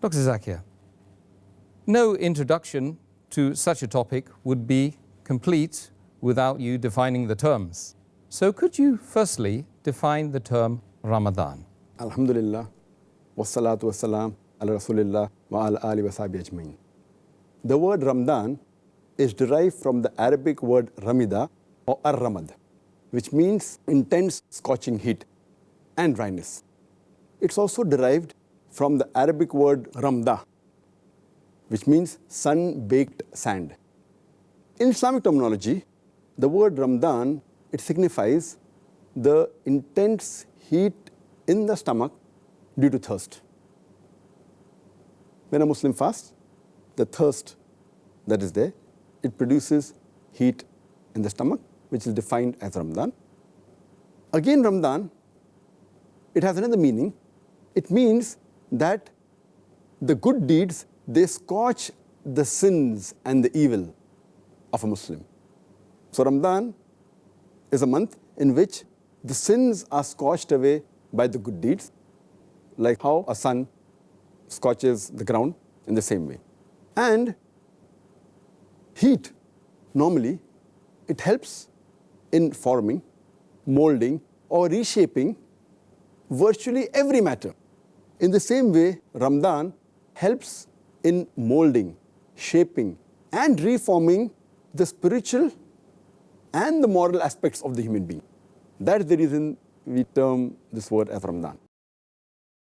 Dr. Zakir, no introduction to such a topic would be complete without you defining the terms. So could you firstly define the term Ramadan? Alhumdulillah, Salaatu, Salaam, Rasoolillah, Aalihi, Ashaabihi. The word Ramadan is derived from the Arabic word Ramidah or Ar-Ramdh, which means intense scorching heat and dryness. It's also derived from the Arabic word Ramda, which means sun-baked sand. In Islamic terminology, the word Ramadan, it signifies the intense heat in the stomach due to thirst. When a Muslim fasts, the thirst that is there, it produces heat in the stomach, which is defined as Ramadan. Again, Ramadan, it has another meaning. It means that the good deeds, they scotch the sins and the evil of a Muslim. So Ramadan is a month in which the sins are scotched away by the good deeds, like how a sun scorches the ground in the same way. And heat, normally, it helps in forming, molding, or reshaping virtually every matter. In the same way, Ramadan helps in molding, shaping, and reforming the spiritual and the moral aspects of the human being. That is the reason we term this word as Ramadan.